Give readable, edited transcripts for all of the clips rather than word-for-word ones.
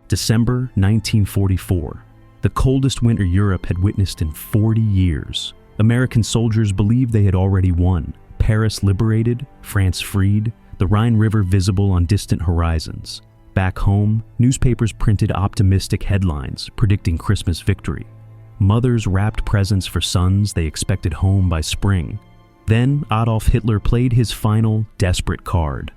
December 1944. The coldest winter Europe had witnessed in 40 years. American soldiers believed they had already won. Paris liberated, France freed, the Rhine River visible on distant horizons. Back home, newspapers printed optimistic headlines predicting Christmas victory. Mothers wrapped presents for sons they expected home by spring. Then Adolf Hitler played his final, desperate card.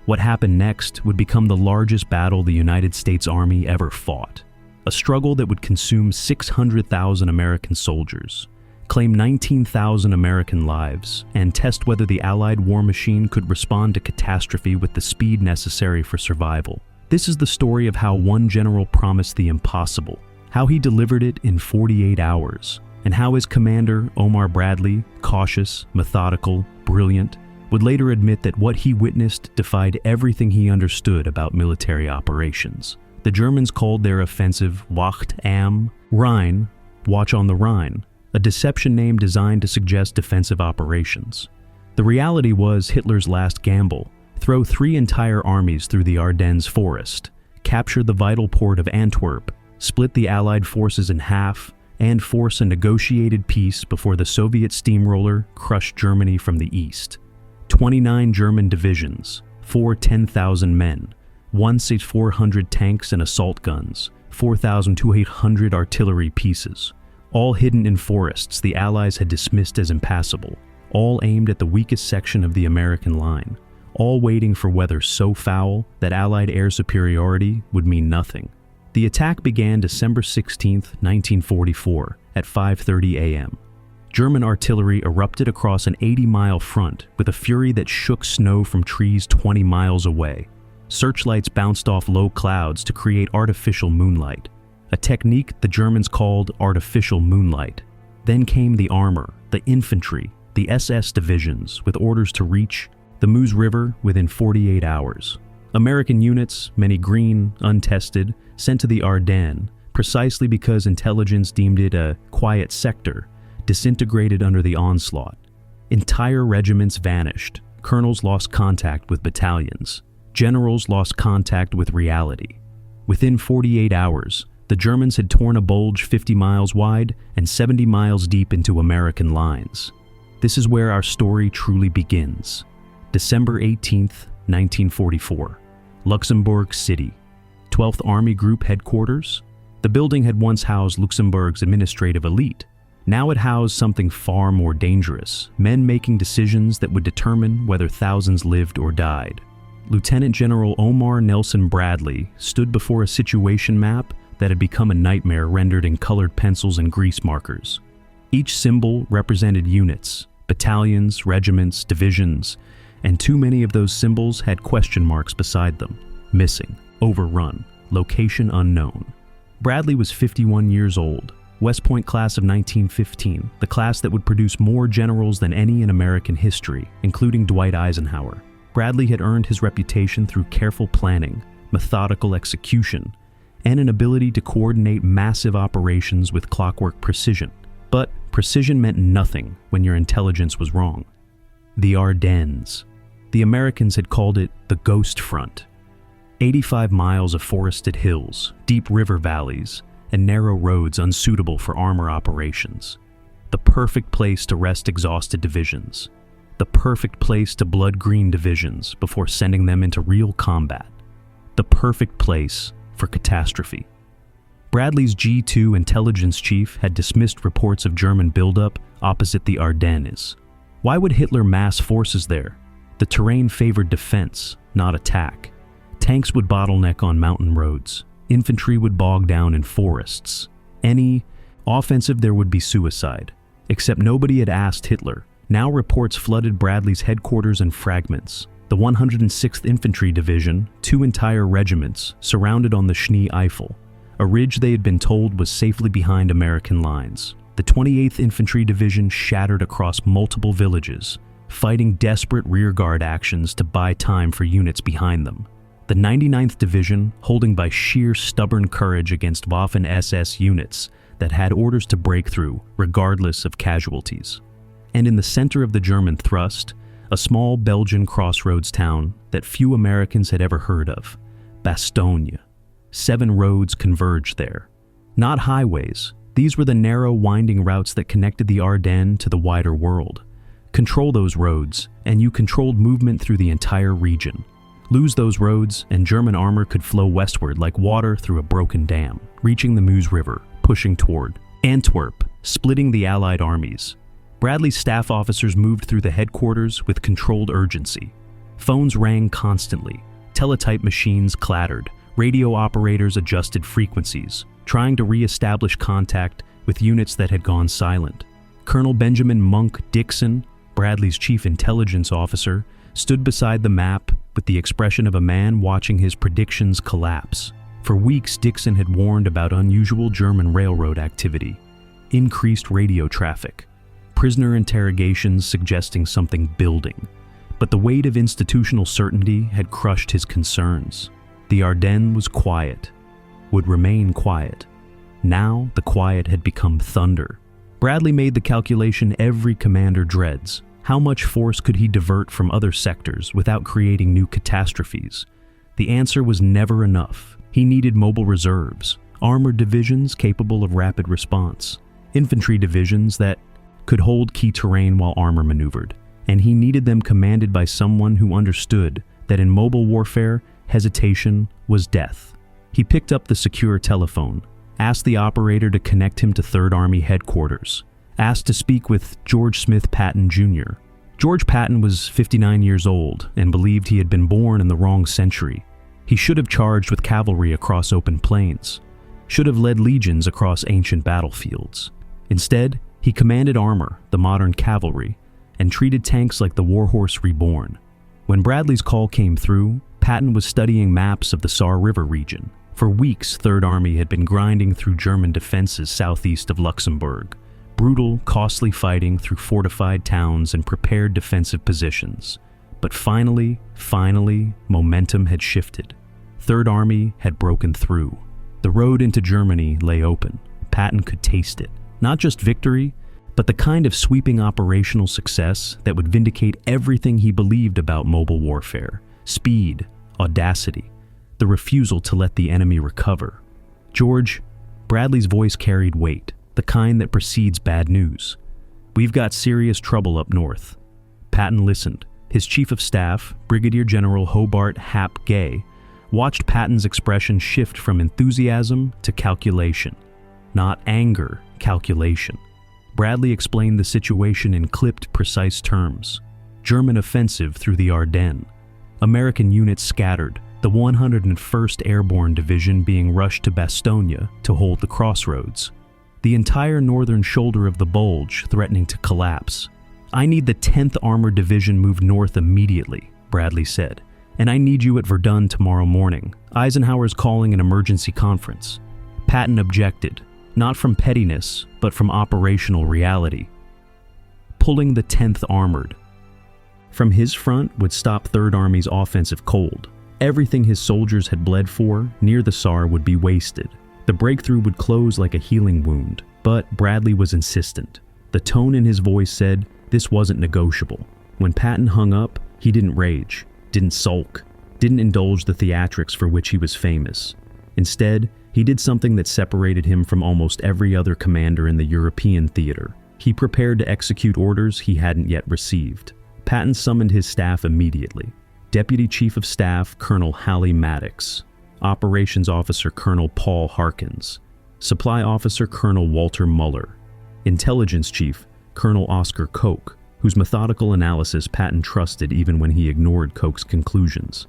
What happened next would become the largest battle the United States Army ever fought. A struggle that would consume 600,000 American soldiers, claim 19,000 American lives, and test whether the Allied war machine could respond to catastrophe with the speed necessary for survival. This is the story of how one general promised the impossible, how he delivered it in 48 hours, and how his commander, Omar Bradley, cautious, methodical, brilliant, would later admit that what he witnessed defied everything he understood about military operations. The Germans called their offensive Wacht am Rhein, Watch on the Rhine, a deception name designed to suggest defensive operations. The reality was Hitler's last gamble: throw 3 entire armies through the Ardennes forest, capture the vital port of Antwerp, split the Allied forces in half, and force a negotiated peace before the Soviet steamroller crushed Germany from the east. 29 German divisions, 4 10,000 men, 1,400 tanks and assault guns, 4,800 artillery pieces, all hidden in forests the Allies had dismissed as impassable, all aimed at the weakest section of the American line, all waiting for weather so foul that Allied air superiority would mean nothing. The attack began December 16, 1944, at 5:30 a.m. German artillery erupted across an 80-mile front with a fury that shook snow from trees 20 miles away. Searchlights bounced off low clouds to create artificial moonlight, a technique the Germans called artificial moonlight. Then came the armor, the infantry, the SS divisions with orders to reach the Meuse River within 48 hours. American units, many green, untested, sent to the Ardennes precisely because intelligence deemed it a quiet sector, disintegrated under the onslaught. Entire regiments vanished. Colonels lost contact with battalions. Generals lost contact with reality. Within 48 hours, the Germans had torn a bulge 50 miles wide and 70 miles deep into American lines. This is where our story truly begins. December 18, 1944. Luxembourg City. 12th Army Group headquarters. The building had once housed Luxembourg's administrative elite. Now it housed something far more dangerous, men making decisions that would determine whether thousands lived or died. Lieutenant General Omar Nelson Bradley stood before a situation map that had become a nightmare rendered in colored pencils and grease markers. Each symbol represented units, battalions, regiments, divisions, and too many of those symbols had question marks beside them. Missing, overrun, location unknown. Bradley was 51 years old. West Point class of 1915, the class that would produce more generals than any in American history, including Dwight Eisenhower. Bradley had earned his reputation through careful planning, methodical execution, and an ability to coordinate massive operations with clockwork precision. But precision meant nothing when your intelligence was wrong. The Ardennes. The Americans had called it the Ghost Front. 85 miles of forested hills, deep river valleys, and narrow roads unsuitable for armor operations. The perfect place to rest exhausted divisions. The perfect place to blood-green divisions before sending them into real combat. The perfect place for catastrophe. Bradley's G2 intelligence chief had dismissed reports of German buildup opposite the Ardennes. Why would Hitler mass forces there? The terrain favored defense, not attack. Tanks would bottleneck on mountain roads. Infantry would bog down in forests. Any offensive, there would be suicide. Except nobody had asked Hitler. Now reports flooded Bradley's headquarters in fragments. The 106th Infantry Division, 2 entire regiments, surrounded on the Schnee Eifel, a ridge they had been told was safely behind American lines. The 28th Infantry Division shattered across multiple villages, fighting desperate rearguard actions to buy time for units behind them. The 99th Division, holding by sheer stubborn courage against Waffen-SS units that had orders to break through, regardless of casualties. And in the center of the German thrust, a small Belgian crossroads town that few Americans had ever heard of, Bastogne. 7 roads converged there. Not highways. These were the narrow, winding routes that connected the Ardennes to the wider world. Control those roads, and you controlled movement through the entire region. Lose those roads, and German armor could flow westward like water through a broken dam, reaching the Meuse River, pushing toward Antwerp, splitting the Allied armies. Bradley's staff officers moved through the headquarters with controlled urgency. Phones rang constantly. Teletype machines clattered. Radio operators adjusted frequencies, trying to re-establish contact with units that had gone silent. Colonel Benjamin Monk Dixon, Bradley's chief intelligence officer, stood beside the map with the expression of a man watching his predictions collapse. For weeks, Dixon had warned about unusual German railroad activity, increased radio traffic, prisoner interrogations suggesting something building. But the weight of institutional certainty had crushed his concerns. The Ardennes was quiet, would remain quiet. Now the quiet had become thunder. Bradley made the calculation every commander dreads. How much force could he divert from other sectors without creating new catastrophes? The answer was never enough. He needed mobile reserves, armored divisions capable of rapid response, infantry divisions that could hold key terrain while armor maneuvered, and he needed them commanded by someone who understood that in mobile warfare, hesitation was death. He picked up the secure telephone, asked the operator to connect him to 3rd Army headquarters, asked to speak with George Smith Patton Jr. George Patton was 59 years old and believed he had been born in the wrong century. He should have charged with cavalry across open plains, should have led legions across ancient battlefields. Instead, he commanded armor, the modern cavalry, and treated tanks like the warhorse reborn. When Bradley's call came through, Patton was studying maps of the Saar River region. For weeks, 3rd Army had been grinding through German defenses southeast of Luxembourg. Brutal, costly fighting through fortified towns and prepared defensive positions. But finally, momentum had shifted. 3rd Army had broken through. The road into Germany lay open. Patton could taste it. Not just victory, but the kind of sweeping operational success that would vindicate everything he believed about mobile warfare. Speed, audacity, the refusal to let the enemy recover. George, Bradley's voice carried weight, the kind that precedes bad news. We've got serious trouble up north. Patton listened. His chief of staff, Brigadier General Hobart Hap Gay, watched Patton's expression shift from enthusiasm to calculation. Not anger, calculation. Bradley explained the situation in clipped, precise terms. German offensive through the Ardennes. American units scattered, the 101st Airborne Division being rushed to Bastogne to hold the crossroads. The entire northern shoulder of the Bulge threatening to collapse. I need the 10th Armored Division moved north immediately, Bradley said, and I need you at Verdun tomorrow morning. Eisenhower's calling an emergency conference. Patton objected, not from pettiness, but from operational reality. Pulling the 10th Armored from his front would stop 3rd Army's offensive cold. Everything his soldiers had bled for near the Saar would be wasted. The breakthrough would close like a healing wound, but Bradley was insistent. The tone in his voice said this wasn't negotiable. When Patton hung up, he didn't rage, didn't sulk, didn't indulge the theatrics for which he was famous. Instead, he did something that separated him from almost every other commander in the European theater. He prepared to execute orders he hadn't yet received. Patton summoned his staff immediately. Deputy Chief of Staff Colonel Hallie Maddox, Operations Officer Colonel Paul Harkins, Supply Officer Colonel Walter Muller, Intelligence Chief Colonel Oscar Koch, whose methodical analysis Patton trusted even when he ignored Koch's conclusions.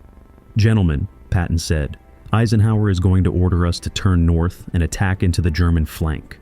"Gentlemen," Patton said, "Eisenhower is going to order us to turn north and attack into the German flank."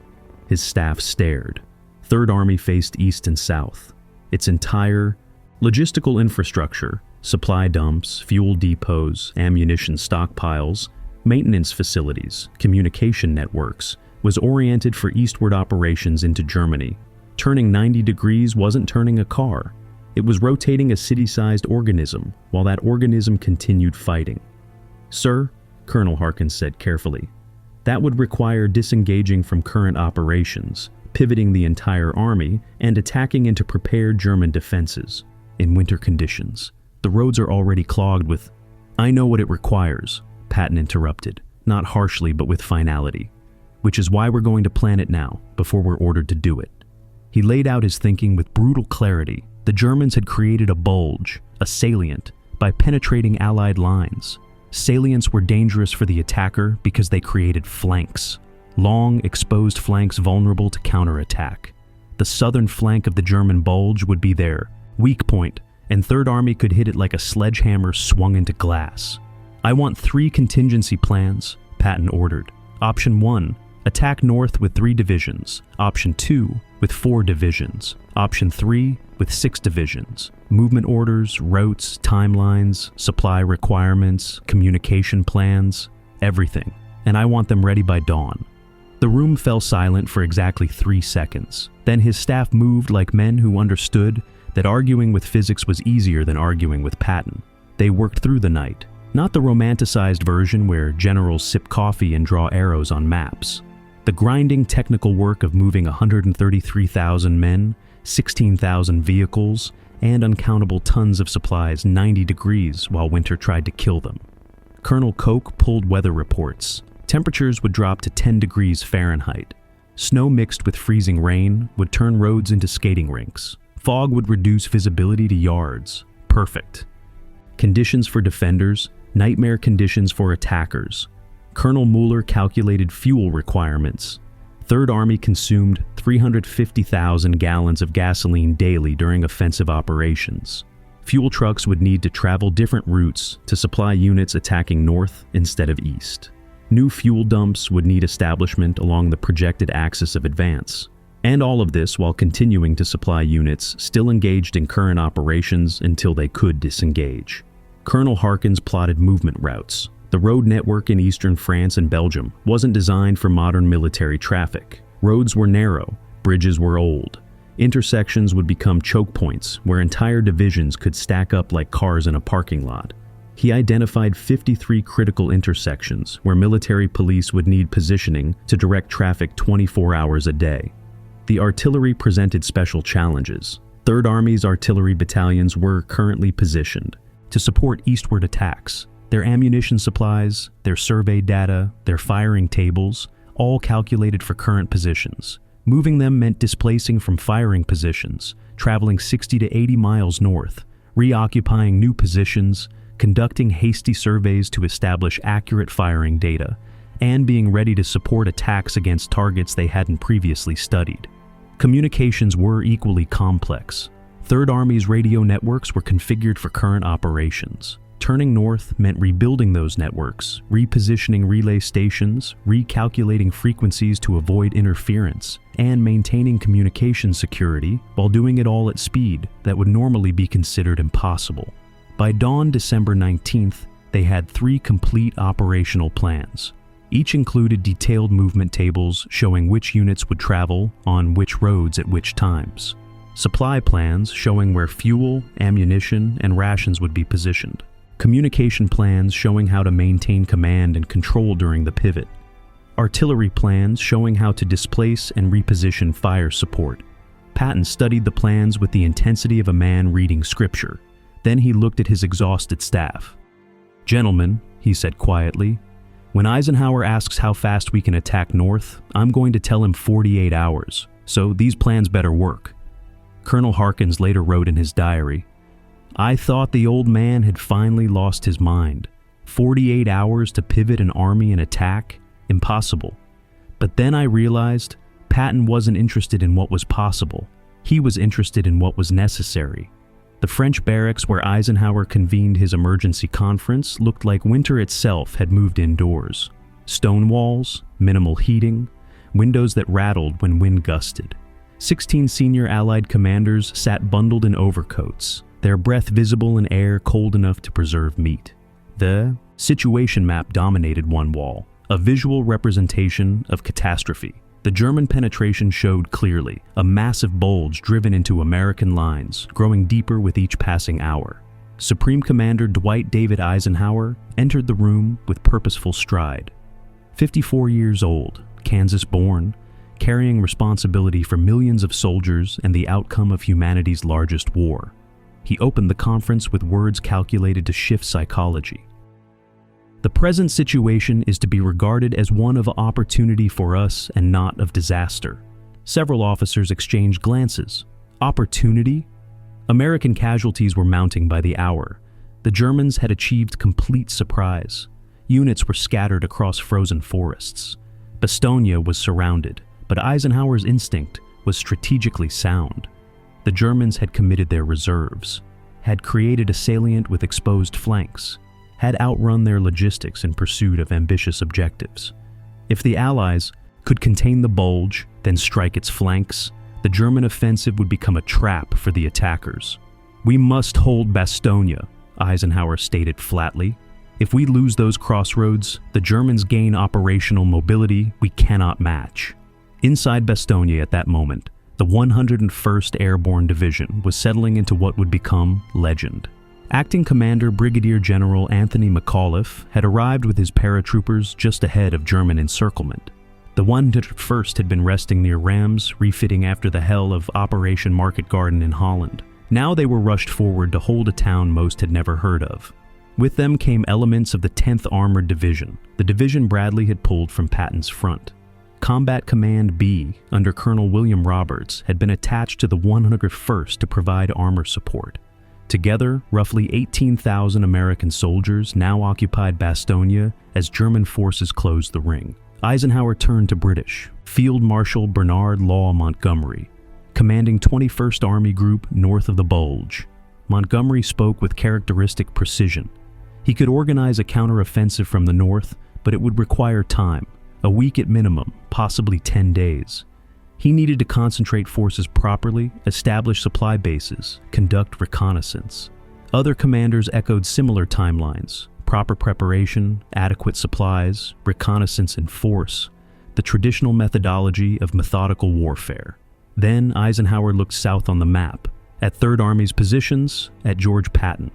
His staff stared. 3rd Army faced east and south. Its entire logistical infrastructure, supply dumps, fuel depots, ammunition stockpiles, maintenance facilities, communication networks, was oriented for eastward operations into Germany. Turning 90 degrees wasn't turning a car. It was rotating a city-sized organism, while that organism continued fighting. "Sir," Colonel Harkins said carefully, "that would require disengaging from current operations, pivoting the entire army, and attacking into prepared German defenses. In winter conditions, the roads are already clogged with—" "I know what it requires," Patton interrupted. not harshly but with finality, which is why we're going to plan it now, before we're ordered to do it. He laid out his thinking with brutal clarity. The Germans had created a bulge, a salient, by penetrating Allied lines. Salients were dangerous for the attacker because they created flanks. Long, exposed flanks vulnerable to counterattack. The southern flank of the German bulge would be their weak point, and Third Army could hit it like a sledgehammer swung into glass. "I want 3 contingency plans," Patton ordered. Option 1, attack north with 3 divisions. Option 2, with 4 divisions. Option 3, with 6 divisions. Movement orders, routes, timelines, supply requirements, communication plans, everything. And I want them ready by dawn. The room fell silent for exactly 3 seconds. Then his staff moved like men who understood that arguing with physics was easier than arguing with Patton. They worked through the night. Not the romanticized version where generals sip coffee and draw arrows on maps. The grinding technical work of moving 133,000 men, 16,000 vehicles, and uncountable tons of supplies 90 degrees while winter tried to kill them. Colonel Koch pulled weather reports. Temperatures would drop to 10 degrees Fahrenheit. Snow mixed with freezing rain would turn roads into skating rinks. Fog would reduce visibility to yards. Perfect. Conditions for defenders, nightmare conditions for attackers. Colonel Mueller calculated fuel requirements. Third Army consumed 350,000 gallons of gasoline daily during offensive operations. Fuel trucks would need to travel different routes to supply units attacking north instead of east. New fuel dumps would need establishment along the projected axis of advance. And all of this while continuing to supply units still engaged in current operations until they could disengage. Colonel Harkins plotted movement routes. The road network in eastern France and Belgium wasn't designed for modern military traffic. Roads were narrow, bridges were old. Intersections would become choke points where entire divisions could stack up like cars in a parking lot. He identified 53 critical intersections where military police would need positioning to direct traffic 24 hours a day. The artillery presented special challenges. Third Army's artillery battalions were currently positioned to support eastward attacks. Their ammunition supplies, their survey data, their firing tables, all calculated for current positions. Moving them meant displacing from firing positions, traveling 60 to 80 miles north, reoccupying new positions, conducting hasty surveys to establish accurate firing data, and being ready to support attacks against targets they hadn't previously studied. Communications were equally complex. Third Army's radio networks were configured for current operations. Turning north meant rebuilding those networks, repositioning relay stations, recalculating frequencies to avoid interference, and maintaining communication security while doing it all at speed that would normally be considered impossible. By dawn December 19th, they had 3 complete operational plans. Each included detailed movement tables showing which units would travel on which roads at which times. Supply plans showing where fuel, ammunition, and rations would be positioned. Communication plans showing how to maintain command and control during the pivot. Artillery plans showing how to displace and reposition fire support. Patton studied the plans with the intensity of a man reading scripture. Then he looked at his exhausted staff. "Gentlemen," he said quietly, "when Eisenhower asks how fast we can attack north, I'm going to tell him 48 hours, so these plans better work." Colonel Harkins later wrote in his diary, "I thought the old man had finally lost his mind. 48 hours to pivot an army and attack? Impossible. But then I realized Patton wasn't interested in what was possible. He was interested in what was necessary." The French barracks where Eisenhower convened his emergency conference looked like winter itself had moved indoors. Stone walls, minimal heating, windows that rattled when wind gusted. 16 senior Allied commanders sat bundled in overcoats, their breath visible in air cold enough to preserve meat. The situation map dominated one wall, a visual representation of catastrophe. The German penetration showed clearly, a massive bulge driven into American lines, growing deeper with each passing hour. Supreme Commander Dwight David Eisenhower entered the room with purposeful stride. 54 years old, Kansas-born, carrying responsibility for millions of soldiers and the outcome of humanity's largest war. He opened the conference with words calculated to shift psychology. The present situation is to be regarded as one of opportunity for us and not of disaster. Several officers exchanged glances. Opportunity? American casualties were mounting by the hour. The Germans had achieved complete surprise. Units were scattered across frozen forests. Bastogne was surrounded, but Eisenhower's instinct was strategically sound. The Germans had committed their reserves, had created a salient with exposed flanks, had outrun their logistics in pursuit of ambitious objectives. If the Allies could contain the Bulge, then strike its flanks, the German offensive would become a trap for the attackers. "We must hold Bastogne," Eisenhower stated flatly. "If we lose those crossroads, the Germans gain operational mobility we cannot match." Inside Bastogne at that moment, the 101st Airborne Division was settling into what would become legend. Acting Commander Brigadier General Anthony McAuliffe had arrived with his paratroopers just ahead of German encirclement. The 101st had been resting near Rams, refitting after the hell of Operation Market Garden in Holland. Now they were rushed forward to hold a town most had never heard of. With them came elements of the 10th Armored Division, the division Bradley had pulled from Patton's front. Combat Command B, under Colonel William Roberts, had been attached to the 101st to provide armor support. Together, roughly 18,000 American soldiers now occupied Bastogne as German forces closed the ring. Eisenhower turned to British Field Marshal Bernard Law Montgomery, commanding 21st Army Group north of the Bulge. Montgomery spoke with characteristic precision. He could organize a counteroffensive from the north, but it would require time, a week at minimum, possibly 10 days. He needed to concentrate forces properly, establish supply bases, conduct reconnaissance. Other commanders echoed similar timelines: proper preparation, adequate supplies, reconnaissance in force, the traditional methodology of methodical warfare. Then Eisenhower looked south on the map, at Third Army's positions, at George Patton.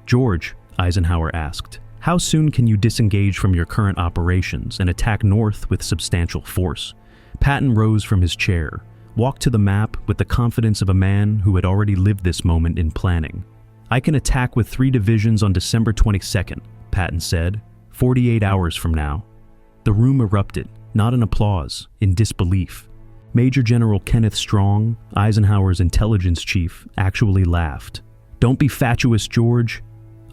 "George," Eisenhower asked, "how soon can you disengage from your current operations and attack north with substantial force?" Patton rose from his chair, walked to the map with the confidence of a man who had already lived this moment in planning. "I can attack with 3 divisions on December 22nd, Patton said, 48 hours from now." The room erupted, not in applause, in disbelief. Major General Kenneth Strong, Eisenhower's intelligence chief, actually laughed. "Don't be fatuous, George."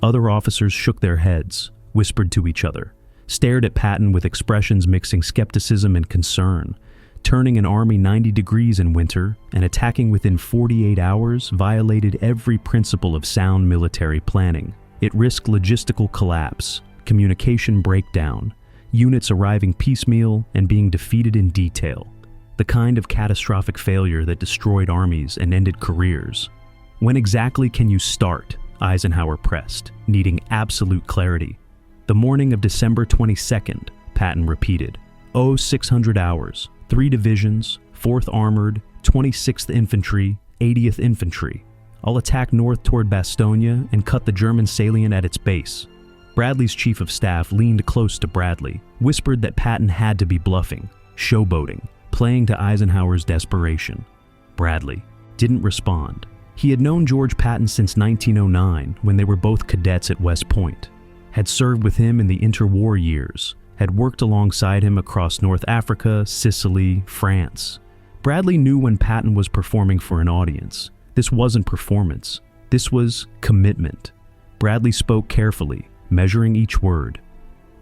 Other officers shook their heads, whispered to each other, stared at Patton with expressions mixing skepticism and concern. Turning an army 90 degrees in winter and attacking within 48 hours violated every principle of sound military planning. It risked logistical collapse, communication breakdown, units arriving piecemeal and being defeated in detail. The kind of catastrophic failure that destroyed armies and ended careers. "When exactly can you start?" Eisenhower pressed, needing absolute clarity. "The morning of December 22nd, Patton repeated. 600 hours, 3 divisions, 4th Armored, 26th Infantry, 80th Infantry. I'll attack north toward Bastogne and cut the German salient at its base." Bradley's chief of staff leaned close to Bradley, whispered that Patton had to be bluffing, showboating, playing to Eisenhower's desperation. Bradley didn't respond. He had known George Patton since 1909, when they were both cadets at West Point, had served with him in the interwar years, had worked alongside him across North Africa, Sicily, France. Bradley knew when Patton was performing for an audience. This wasn't performance. This was commitment. Bradley spoke carefully, measuring each word.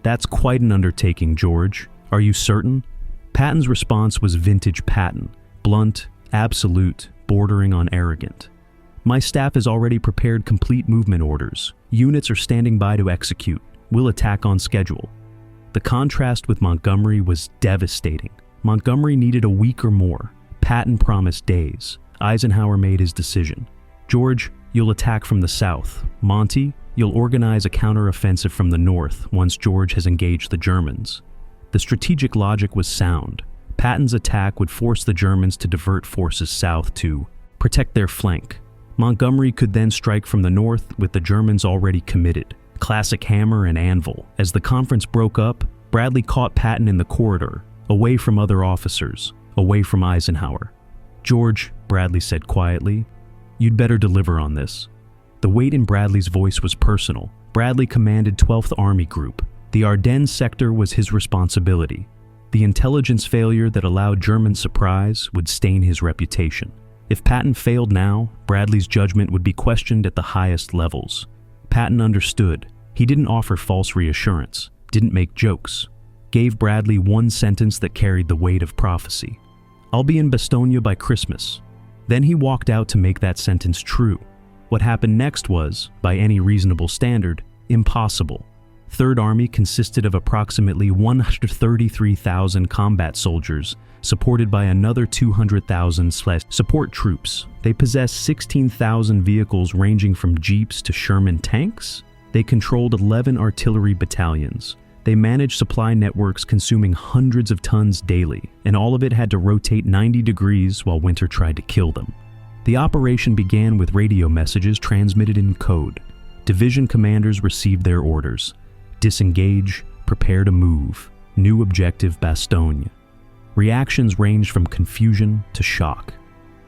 "That's quite an undertaking, George. Are you certain?" Patton's response was vintage Patton, blunt, absolute, bordering on arrogant. "My staff has already prepared complete movement orders. Units are standing by to execute. We'll attack on schedule." The contrast with Montgomery was devastating. Montgomery needed a week or more. Patton promised days. Eisenhower made his decision. "George, you'll attack from the south. Monty, you'll organize a counteroffensive from the north once George has engaged the Germans." The strategic logic was sound. Patton's attack would force the Germans to divert forces south to protect their flank. Montgomery could then strike from the north with the Germans already committed. Classic hammer and anvil. As the conference broke up, Bradley caught Patton in the corridor, away from other officers, away from Eisenhower. "George," Bradley said quietly, "you'd better deliver on this." The weight in Bradley's voice was personal. Bradley commanded 12th Army Group, The Ardennes sector was his responsibility. The intelligence failure that allowed German surprise would stain his reputation. If Patton failed now, Bradley's judgment would be questioned at the highest levels. Patton understood. He didn't offer false reassurance, didn't make jokes, gave Bradley one sentence that carried the weight of prophecy. "I'll be in Bastogne by Christmas." Then he walked out to make that sentence true. What happened next was, by any reasonable standard, impossible. Third Army consisted of approximately 133,000 combat soldiers, supported by another 200,000 support troops. They possessed 16,000 vehicles ranging from jeeps to Sherman tanks. They controlled 11 artillery battalions. They managed supply networks consuming hundreds of tons daily, and all of it had to rotate 90 degrees while winter tried to kill them. The operation began with radio messages transmitted in code. Division commanders received their orders. Disengage, prepare to move. New objective Bastogne. Reactions ranged from confusion to shock.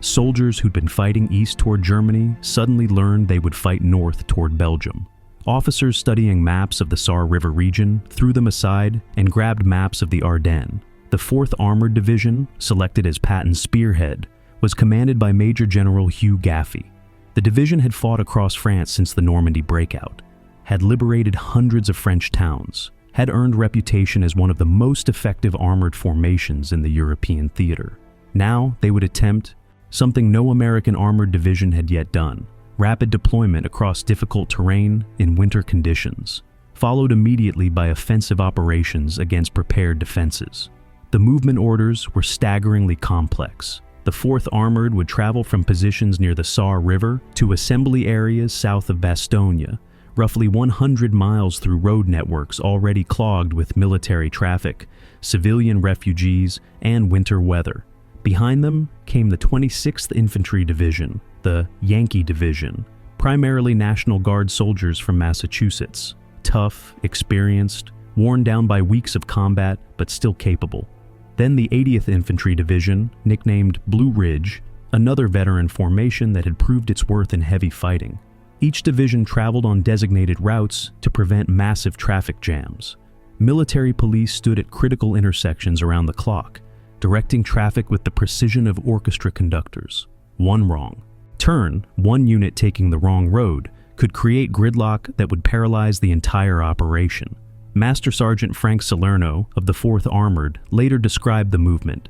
Soldiers who'd been fighting east toward Germany suddenly learned they would fight north toward Belgium. Officers studying maps of the Saar River region threw them aside and grabbed maps of the Ardennes. The 4th Armored Division, selected as Patton's spearhead, was commanded by Major General Hugh Gaffey. The division had fought across France since the Normandy breakout, had liberated hundreds of French towns, had earned reputation as one of the most effective armored formations in the European theater. Now they would attempt something no American armored division had yet done: rapid deployment across difficult terrain in winter conditions, followed immediately by offensive operations against prepared defenses. The movement orders were staggeringly complex. The 4th Armored would travel from positions near the Saar River to assembly areas south of Bastogne, roughly 100 miles through road networks already clogged with military traffic, civilian refugees, and winter weather. Behind them came the 26th Infantry Division, the Yankee Division, primarily National Guard soldiers from Massachusetts, tough, experienced, worn down by weeks of combat, but still capable. Then the 80th Infantry Division, nicknamed Blue Ridge, another veteran formation that had proved its worth in heavy fighting. Each division traveled on designated routes to prevent massive traffic jams. Military police stood at critical intersections around the clock, directing traffic with the precision of orchestra conductors. One wrong turn, one unit taking the wrong road, could create gridlock that would paralyze the entire operation. Master Sergeant Frank Salerno of the 4th Armored later described the movement.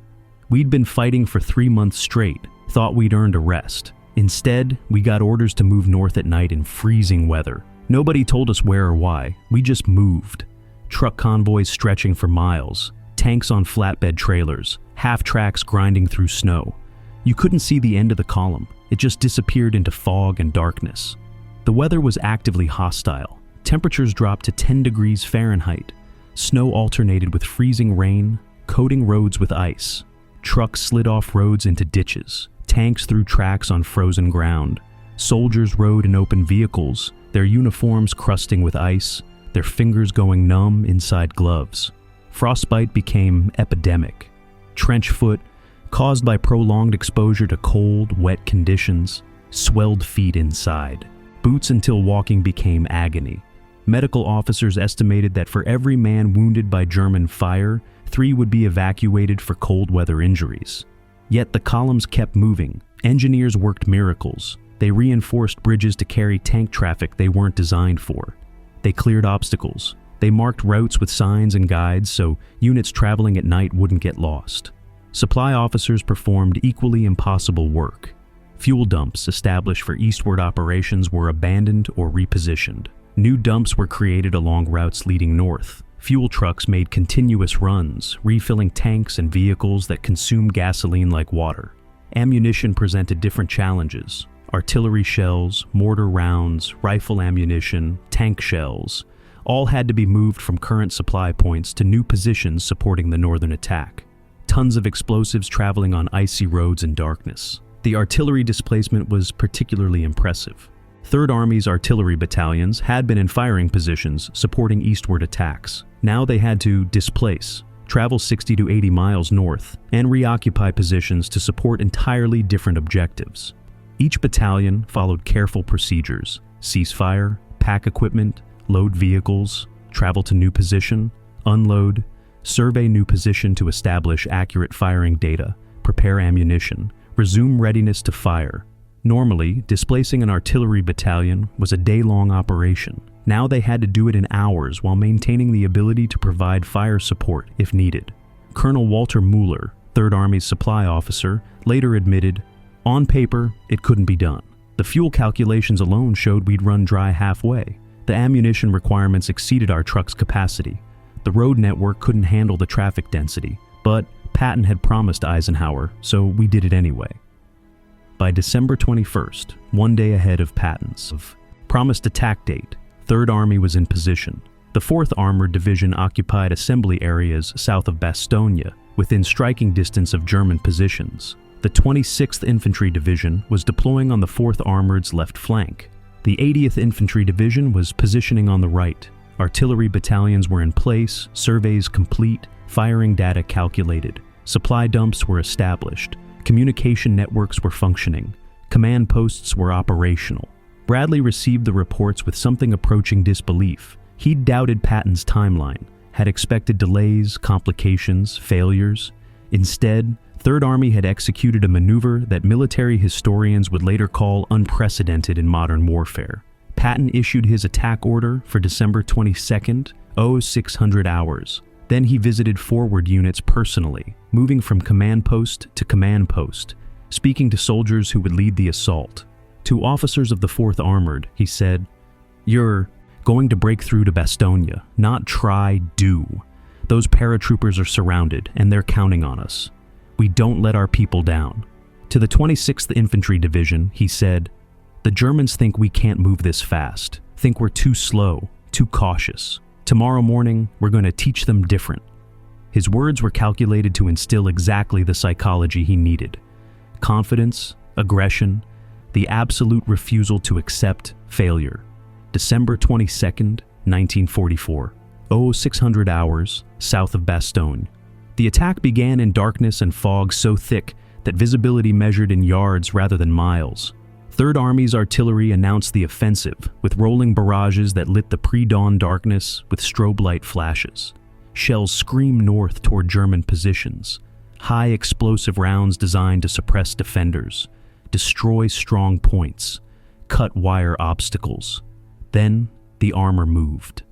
"We'd been fighting for 3 months straight, thought we'd earned a rest. Instead, we got orders to move north at night in freezing weather. Nobody told us where or why, we just moved. Truck convoys stretching for miles, tanks on flatbed trailers, half-tracks grinding through snow. You couldn't see the end of the column, it just disappeared into fog and darkness. The weather was actively hostile. Temperatures dropped to 10 degrees Fahrenheit. Snow alternated with freezing rain, coating roads with ice. Trucks slid off roads into ditches. Tanks threw tracks on frozen ground. Soldiers rode in open vehicles, their uniforms crusting with ice, their fingers going numb inside gloves. Frostbite became epidemic. Trench foot, caused by prolonged exposure to cold, wet conditions, swelled feet inside. Boots until walking became agony. Medical officers estimated that for every man wounded by German fire, 3 would be evacuated for cold weather injuries. Yet the columns kept moving. Engineers worked miracles. They reinforced bridges to carry tank traffic they weren't designed for. They cleared obstacles. They marked routes with signs and guides so units traveling at night wouldn't get lost. Supply officers performed equally impossible work. Fuel dumps established for eastward operations were abandoned or repositioned. New dumps were created along routes leading north. Fuel trucks made continuous runs, refilling tanks and vehicles that consumed gasoline like water. Ammunition presented different challenges. Artillery shells, mortar rounds, rifle ammunition, tank shells, all had to be moved from current supply points to new positions supporting the northern attack. Tons of explosives traveling on icy roads in darkness. The artillery displacement was particularly impressive. Third Army's artillery battalions had been in firing positions supporting eastward attacks. Now they had to displace, travel 60 to 80 miles north, and reoccupy positions to support entirely different objectives. Each battalion followed careful procedures: cease fire, pack equipment, load vehicles. travel to new position, unload, survey new position to establish accurate firing data, prepare ammunition, resume readiness to fire. Normally, displacing an artillery battalion was a day-long operation. Now they had to do it in hours while maintaining the ability to provide fire support if needed. Colonel Walter Mueller, 3rd Army's supply officer, later admitted, "On paper, it couldn't be done. The fuel calculations alone showed we'd run dry halfway. The ammunition requirements exceeded our truck's capacity. The road network couldn't handle the traffic density, but Patton had promised Eisenhower, so we did it anyway." By December 21st, one day ahead of Patton's promised attack date, 3rd Army was in position. The 4th Armored Division occupied assembly areas south of Bastogne, within striking distance of German positions. The 26th Infantry Division was deploying on the 4th Armored's left flank. The 80th Infantry Division was positioning on the right. Artillery battalions were in place, surveys complete, firing data calculated. Supply dumps were established. Communication networks were functioning. Command posts were operational. Bradley received the reports with something approaching disbelief. He'd doubted Patton's timeline, had expected delays, complications, failures. Instead, 3rd Army had executed a maneuver that military historians would later call unprecedented in modern warfare. Patton issued his attack order for December 22nd, 0600 hours. Then he visited forward units personally, moving from command post to command post, speaking to soldiers who would lead the assault. To officers of the 4th Armored, he said, "You're going to break through to Bastogne, not try, do. Those paratroopers are surrounded, and they're counting on us. We don't let our people down." To the 26th Infantry Division, he said, "The Germans think we can't move this fast, think we're too slow, too cautious. Tomorrow morning, we're going to teach them different." His words were calculated to instill exactly the psychology he needed. Confidence, aggression, the absolute refusal to accept failure. December 22nd, 1944, 0600 hours, south of Bastogne. The attack began in darkness and fog so thick that visibility measured in yards rather than miles. 3rd Army's artillery announced the offensive, with rolling barrages that lit the pre-dawn darkness with strobe light flashes. Shells screamed north toward German positions. High explosive rounds designed to suppress defenders, destroy strong points, cut wire obstacles. Then, the armor moved.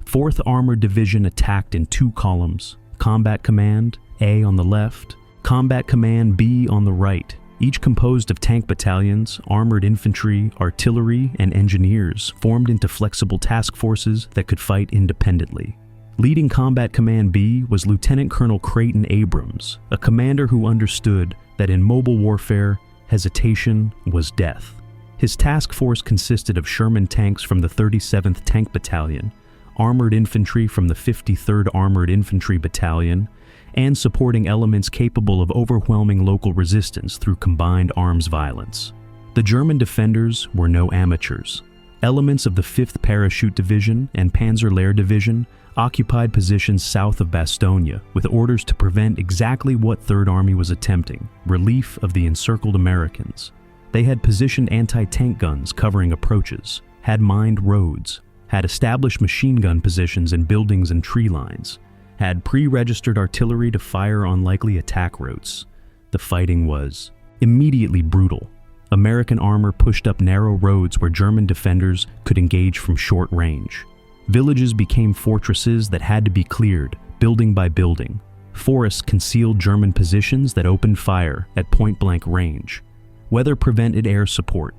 4th Armored Division attacked in 2 columns, Combat Command, A on the left, Combat Command, B on the right, each composed of tank battalions, armored infantry, artillery, and engineers formed into flexible task forces that could fight independently. Leading Combat Command B was Lieutenant Colonel Creighton Abrams, a commander who understood that in mobile warfare, hesitation was death. His task force consisted of Sherman tanks from the 37th Tank Battalion, armored infantry from the 53rd Armored Infantry Battalion, and supporting elements capable of overwhelming local resistance through combined arms violence. The German defenders were no amateurs. Elements of the 5th Parachute Division and Panzer Lehr Division occupied positions south of Bastogne with orders to prevent exactly what 3rd Army was attempting, relief of the encircled Americans. They had positioned anti-tank guns covering approaches, had mined roads, had established machine gun positions in buildings and tree lines, had pre-registered artillery to fire on likely attack routes. The fighting was immediately brutal. American armor pushed up narrow roads where German defenders could engage from short range. Villages became fortresses that had to be cleared, building by building. Forests concealed German positions that opened fire at point-blank range. Weather prevented air support.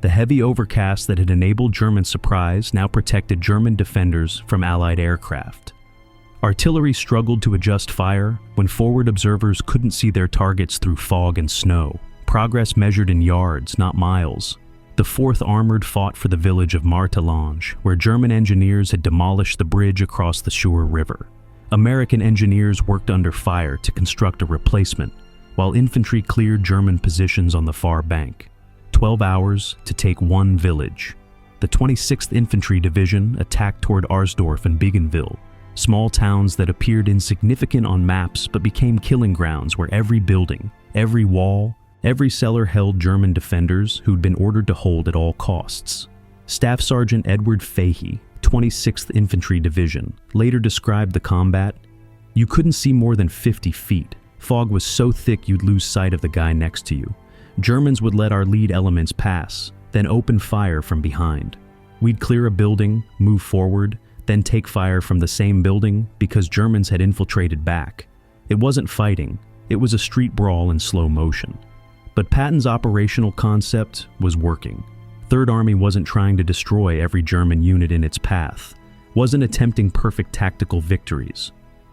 The heavy overcast that had enabled German surprise now protected German defenders from Allied aircraft. Artillery struggled to adjust fire when forward observers couldn't see their targets through fog and snow. Progress measured in yards, not miles. The 4th Armored fought for the village of Martelange, where German engineers had demolished the bridge across the Schur River. American engineers worked under fire to construct a replacement, while infantry cleared German positions on the far bank. 12 hours to take one village. The 26th Infantry Division attacked toward Arsdorf and Biegenville, small towns that appeared insignificant on maps but became killing grounds where every building, every wall, every cellar held German defenders who'd been ordered to hold at all costs. Staff Sergeant Edward Fahey, 26th Infantry Division later described the combat. You couldn't see more than 50 feet. Fog was so thick you'd lose sight of the guy next to you. Germans would let our lead elements pass, then open fire from behind. We'd clear a building, move forward, then take fire from the same building because Germans had infiltrated back. It wasn't fighting, it was a street brawl in slow motion. But Patton's operational concept was working. Third Army wasn't trying to destroy every German unit in its path, wasn't attempting perfect tactical victories,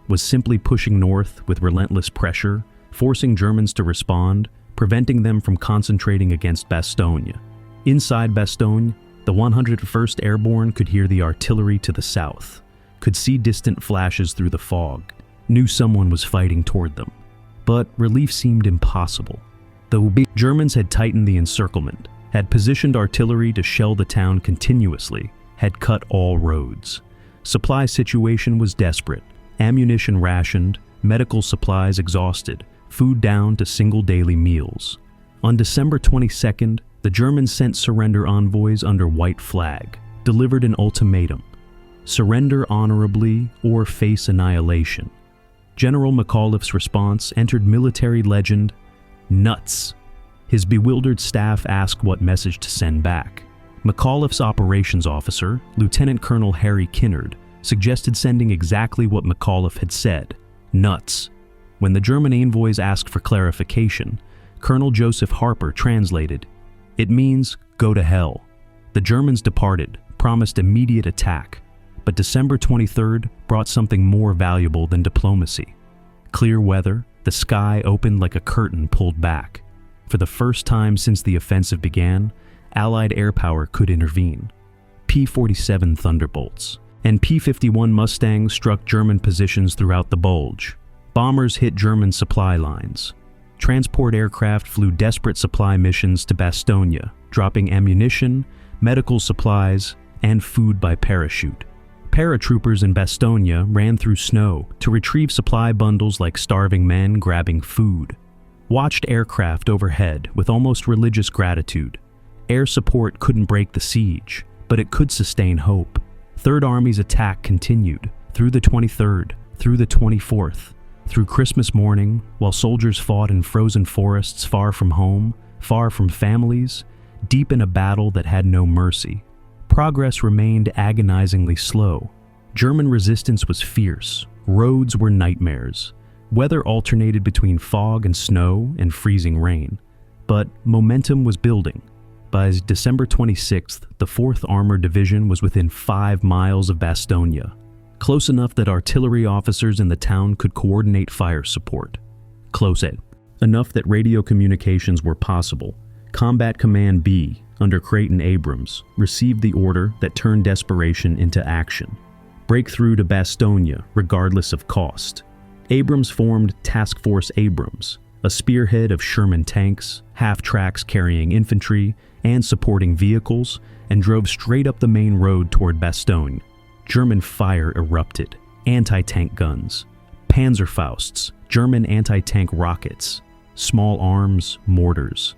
was simply pushing north with relentless pressure, forcing Germans to respond, preventing them from concentrating against Bastogne. Inside Bastogne, the 101st Airborne could hear the artillery to the south, could see distant flashes through the fog, knew someone was fighting toward them. But relief seemed impossible. The Germans had tightened the encirclement, had positioned artillery to shell the town continuously, had cut all roads. Supply situation was desperate, ammunition rationed, medical supplies exhausted, food down to single daily meals. On December 22nd, the Germans sent surrender envoys under white flag, delivered an ultimatum: surrender honorably or face annihilation. General McAuliffe's response entered military legend: nuts. His bewildered staff asked what message to send back. McAuliffe's operations officer, Lieutenant Colonel Harry Kinnard, suggested sending exactly what McAuliffe had said: nuts. When the German envoys asked for clarification, Colonel Joseph Harper translated, "It means go to hell." The Germans departed, promised immediate attack, but December 23rd brought something more valuable than diplomacy. Clear weather, the sky opened like a curtain pulled back. For the first time since the offensive began, Allied air power could intervene. P-47 Thunderbolts and P-51 Mustangs struck German positions throughout the Bulge. Bombers hit German supply lines. Transport aircraft flew desperate supply missions to Bastogne, dropping ammunition, medical supplies, and food by parachute. Paratroopers in Bastogne ran through snow to retrieve supply bundles like starving men grabbing food. Watched aircraft overhead with almost religious gratitude. Air support couldn't break the siege, but it could sustain hope. Third Army's attack continued through the 23rd, through the 24th, through Christmas morning, while soldiers fought in frozen forests far from home, far from families, deep in a battle that had no mercy. Progress remained agonizingly slow. German resistance was fierce. Roads were nightmares. Weather alternated between fog and snow and freezing rain. But momentum was building. By December 26th, the 4th Armored Division was within 5 miles of Bastogne, close enough that artillery officers in the town could coordinate fire support. Close enough that radio communications were possible. Combat Command B, under Creighton Abrams, received the order that turned desperation into action. Break through to Bastogne, regardless of cost. Abrams formed Task Force Abrams, a spearhead of Sherman tanks, half-tracks carrying infantry and supporting vehicles, and drove straight up the main road toward Bastogne. German fire erupted. Anti-tank guns, Panzerfausts, German anti-tank rockets, small arms, mortars.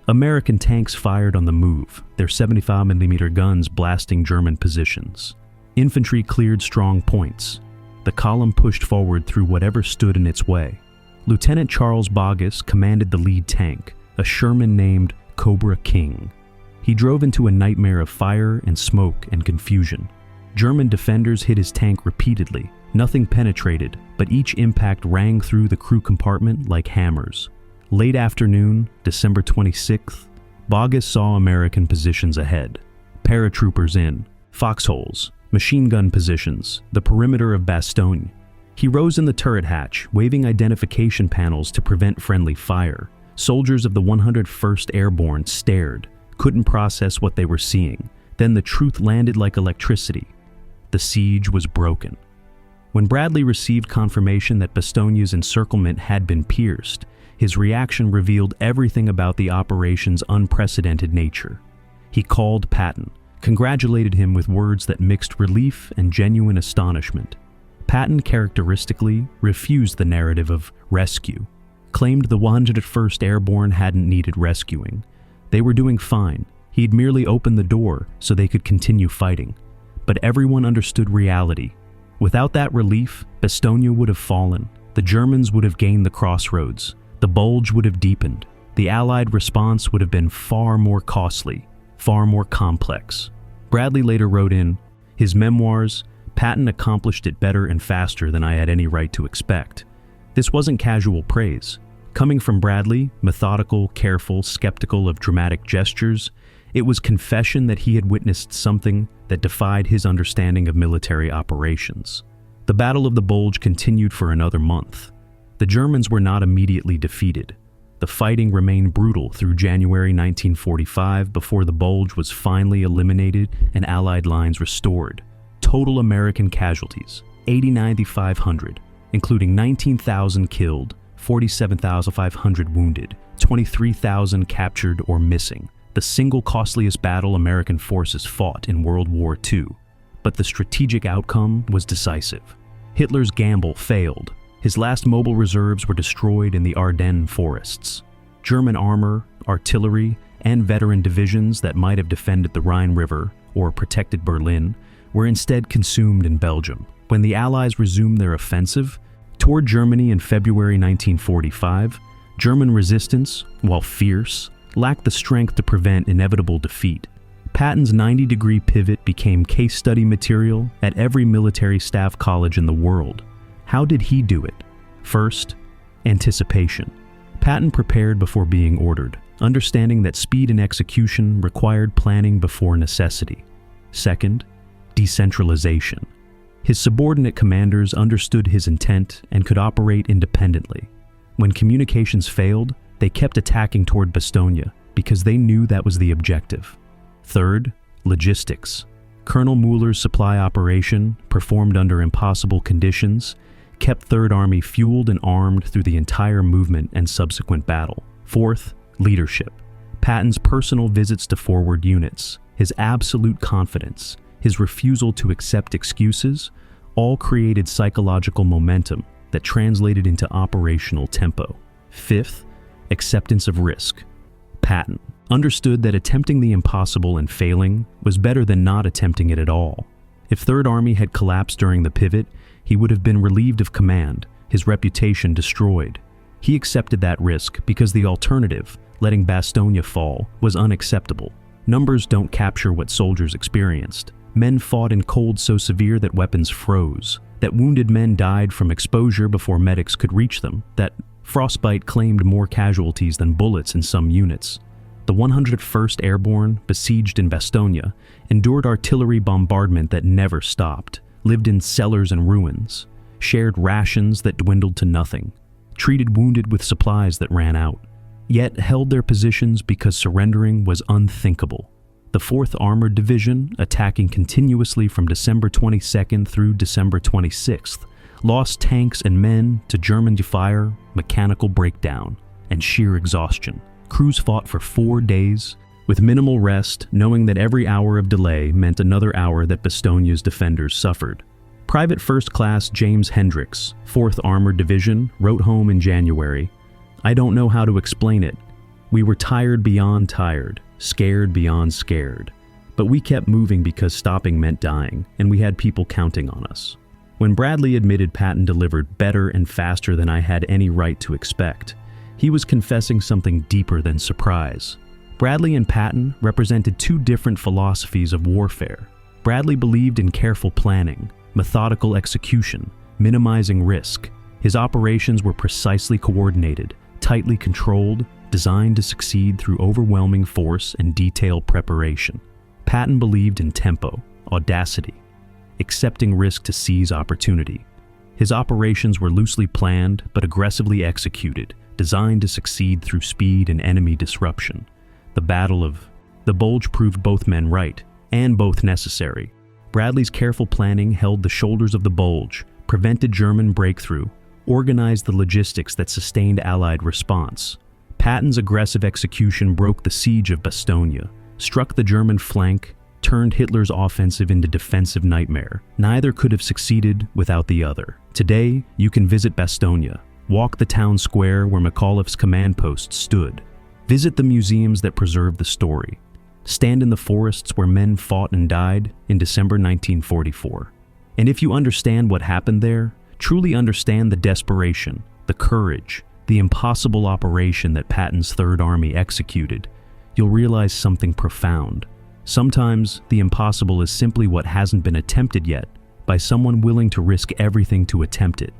American tanks fired on the move, their 75mm guns blasting German positions. Infantry cleared strong points. The column pushed forward through whatever stood in its way. Lieutenant Charles Boggess commanded the lead tank, a Sherman named Cobra King. He drove into a nightmare of fire and smoke and confusion. German defenders hit his tank repeatedly. Nothing penetrated, but each impact rang through the crew compartment like hammers. Late afternoon, December 26th, Boggess saw American positions ahead. Paratroopers in, foxholes, machine gun positions, the perimeter of Bastogne. He rose in the turret hatch, waving identification panels to prevent friendly fire. Soldiers of the 101st Airborne stared, couldn't process what they were seeing. Then the truth landed like electricity. The siege was broken. When Bradley received confirmation that Bastogne's encirclement had been pierced, his reaction revealed everything about the operation's unprecedented nature. He called Patton, congratulated him with words that mixed relief and genuine astonishment. Patton characteristically refused the narrative of rescue, claimed the 101st Airborne hadn't needed rescuing. They were doing fine. He'd merely opened the door so they could continue fighting. but everyone understood reality. Without that relief, Bastogne would have fallen. The Germans would have gained the crossroads. The Bulge would have deepened. The Allied response would have been far more costly, far more complex. Bradley later wrote in his memoirs, "Patton accomplished it better and faster than I had any right to expect." This wasn't casual praise. Coming from Bradley, methodical, careful, skeptical of dramatic gestures, it was confession that he had witnessed something that defied his understanding of military operations. The Battle of the Bulge continued for another month. The Germans were not immediately defeated. The fighting remained brutal through January 1945 before the Bulge was finally eliminated and Allied lines restored. Total American casualties, 89,500, including 19,000 killed, 47,500 wounded, 23,000 captured or missing. The single costliest battle American forces fought in World War II. But the strategic outcome was decisive. Hitler's gamble failed. His last mobile reserves were destroyed in the Ardennes forests. German armor, artillery, and veteran divisions that might have defended the Rhine River or protected Berlin were instead consumed in Belgium. When the Allies resumed their offensive toward Germany in February 1945, German resistance, while fierce, lacked the strength to prevent inevitable defeat. Patton's 90-degree pivot became case study material at every military staff college in the world. How did he do it? First, anticipation. Patton prepared before being ordered, understanding that speed and execution required planning before necessity. Second, decentralization. His subordinate commanders understood his intent and could operate independently. When communications failed, they kept attacking toward Bastogne because they knew that was the objective. Third, logistics. Colonel Mueller's supply operation, performed under impossible conditions, kept Third Army fueled and armed through the entire movement and subsequent battle. Fourth, leadership. Patton's personal visits to forward units, his absolute confidence, his refusal to accept excuses, all created psychological momentum that translated into operational tempo. Fifth, acceptance of risk. Patton understood that attempting the impossible and failing was better than not attempting it at all. If Third Army had collapsed during the pivot, he would have been relieved of command, his reputation destroyed. He accepted that risk because the alternative, letting Bastogne fall, was unacceptable. Numbers don't capture what soldiers experienced. Men fought in cold so severe that weapons froze, that wounded men died from exposure before medics could reach them, that frostbite claimed more casualties than bullets in some units. The 101st Airborne, besieged in Bastogne, endured artillery bombardment that never stopped, lived in cellars and ruins, shared rations that dwindled to nothing, treated wounded with supplies that ran out, yet held their positions because surrendering was unthinkable. The 4th Armored Division, attacking continuously from December 22nd through December 26th, lost tanks and men to German fire, mechanical breakdown, and sheer exhaustion. Crews fought for 4 days, with minimal rest, knowing that every hour of delay meant another hour that Bastogne's defenders suffered. Private First Class James Hendricks, 4th Armored Division, wrote home in January, "I don't know how to explain it. We were tired beyond tired, scared beyond scared. But we kept moving because stopping meant dying, and we had people counting on us." When Bradley admitted Patton delivered better and faster than I had any right to expect, he was confessing something deeper than surprise. Bradley and Patton represented two different philosophies of warfare. Bradley believed in careful planning, methodical execution, minimizing risk. His operations were precisely coordinated, tightly controlled, designed to succeed through overwhelming force and detailed preparation. Patton believed in tempo, audacity, accepting risk to seize opportunity. His operations were loosely planned but aggressively executed, designed to succeed through speed and enemy disruption. The Battle of the Bulge proved both men right, and both necessary. Bradley's careful planning held the shoulders of the Bulge, prevented German breakthrough, organized the logistics that sustained Allied response. Patton's aggressive execution broke the siege of Bastogne, struck the German flank, turned Hitler's offensive into defensive nightmare. Neither could have succeeded without the other. Today, you can visit Bastogne, walk the town square where McAuliffe's command post stood, visit the museums that preserve the story. stand in the forests where men fought and died in December 1944. And if you understand what happened there, truly understand the desperation, the courage, the impossible operation that Patton's Third Army executed, you'll realize something profound. Sometimes the impossible is simply what hasn't been attempted yet by someone willing to risk everything to attempt it.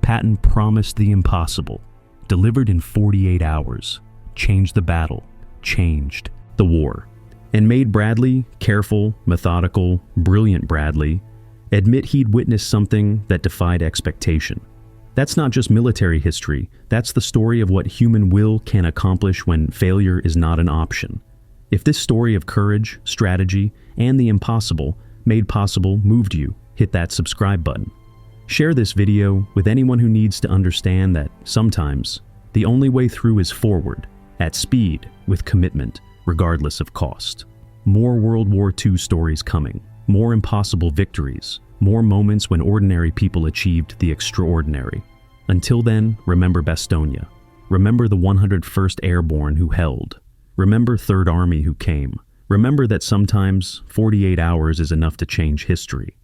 Patton promised the impossible, delivered in 48 hours, changed the battle, changed the war, and made Bradley, careful, methodical, brilliant Bradley, admit he'd witnessed something that defied expectation. That's not just military history, that's the story of what human will can accomplish when failure is not an option. If this story of courage, strategy, and the impossible made possible moved you, hit that subscribe button. Share this video with anyone who needs to understand that sometimes the only way through is forward, at speed, with commitment, regardless of cost. More World War II stories coming, more impossible victories, more moments when ordinary people achieved the extraordinary. Until then, remember Bastogne. Remember the 101st Airborne who held. Remember Third Army who came. Remember that sometimes 48 hours is enough to change history.